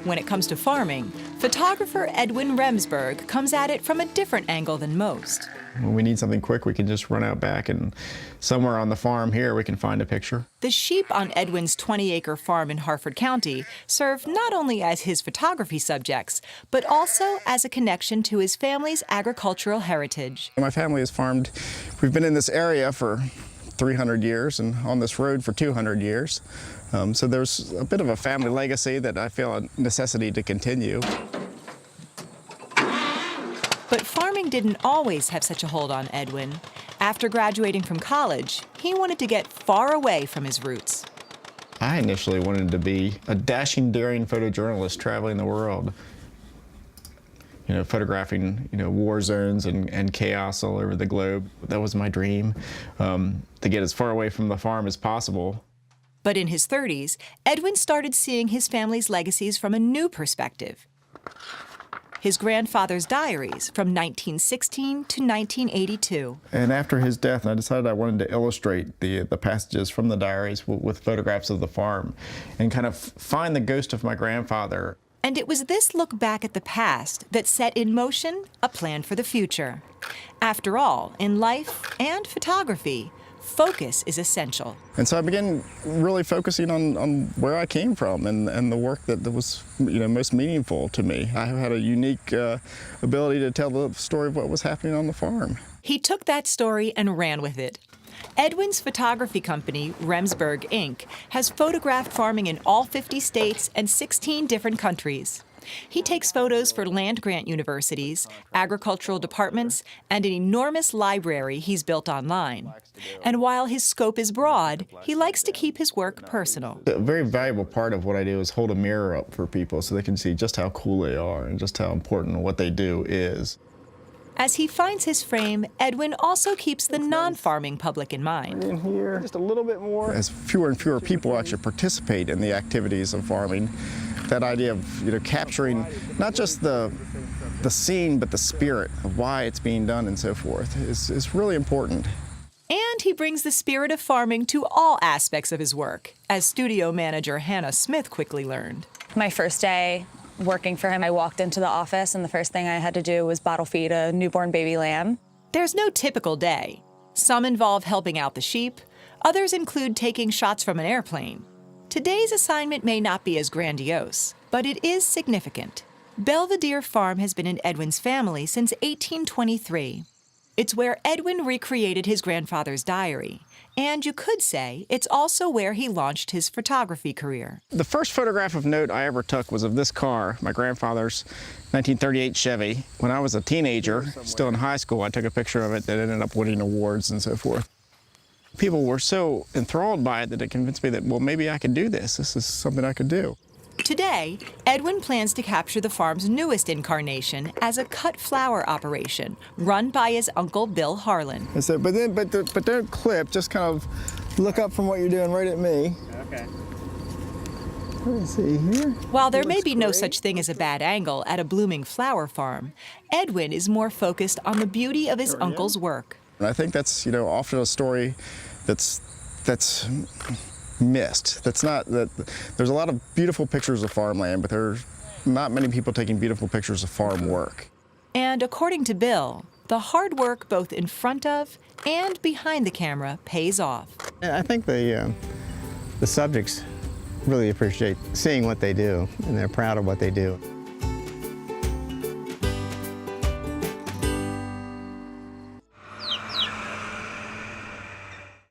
When it comes to farming, photographer Edwin Remsberg comes at it from a different angle than most. When we need something quick, we can just run out back, and somewhere on the farm here we can find a picture. The sheep on Edwin's 20-acre farm in Harford County serve not only as his photography subjects, but also as a connection to his family's agricultural heritage. My family has farmed. We've been in this area for 300 years and on this road for 200 years. So there's a bit of a family legacy that I feel a necessity to continue. But farming didn't always have such a hold on Edwin. After graduating from college, he wanted to get far away from his roots. I initially wanted to be a dashing, daring photojournalist traveling the world. You know, photographing, war zones and chaos all over the globe. That was my dream, to get as far away from the farm as possible. But in his 30s, Edwin started seeing his family's legacies from a new perspective. His grandfather's diaries from 1916 to 1982. And after his death, I decided I wanted to illustrate the passages from the diaries with photographs of the farm and kind of find the ghost of my grandfather. And it was this look back at the past that set in motion a plan for the future. After all, in life and photography, focus is essential. And so I began really focusing on where I came from and the work that was most meaningful to me. I had a unique ability to tell the story of what was happening on the farm. He took that story and ran with it. Edwin's photography company, Remsberg Inc., has photographed farming in all 50 states and 16 different countries. He takes photos for land-grant universities, agricultural departments, and an enormous library he's built online. And while his scope is broad, he likes to keep his work personal. A very valuable part of what I do is hold a mirror up for people so they can see just how cool they are and just how important what they do is. As he finds his frame, Edwin also keeps the non-farming public in mind. In here, just a little bit more. As fewer and fewer people actually participate in the activities of farming, that idea of capturing not just the scene, but the spirit of why it's being done and so forth is really important. And he brings the spirit of farming to all aspects of his work, as studio manager Hannah Smith quickly learned. My first day working for him, I walked into the office and the first thing I had to do was bottle feed a newborn baby lamb. There's no typical day. Some involve helping out the sheep, others include taking shots from an airplane. Today's assignment may not be as grandiose, but it is significant. Belvedere Farm has been in Edwin's family since 1823. It's where Edwin recreated his grandfather's diary, and you could say it's also where he launched his photography career. The first photograph of note I ever took was of this car, my grandfather's 1938 Chevy. When I was a teenager, still in high school, I took a picture of it that ended up winning awards and so forth. People were so enthralled by it that it convinced me that, well, maybe I could do this. This is something I could do. Today, Edwin plans to capture the farm's newest incarnation as a cut flower operation run by his uncle Bill Harlan. So, but don't clip. Just kind of look up from what you're doing right at me. Okay. Let's see here. While there may be no such thing as a bad angle at a blooming flower farm, Edwin is more focused on the beauty of his uncle's work. And I think that's often a story that's missed. There's a lot of beautiful pictures of farmland, but there's not many people taking beautiful pictures of farm work. And according to Bill, the hard work both in front of and behind the camera pays off. I think the subjects really appreciate seeing what they do, and they're proud of what they do.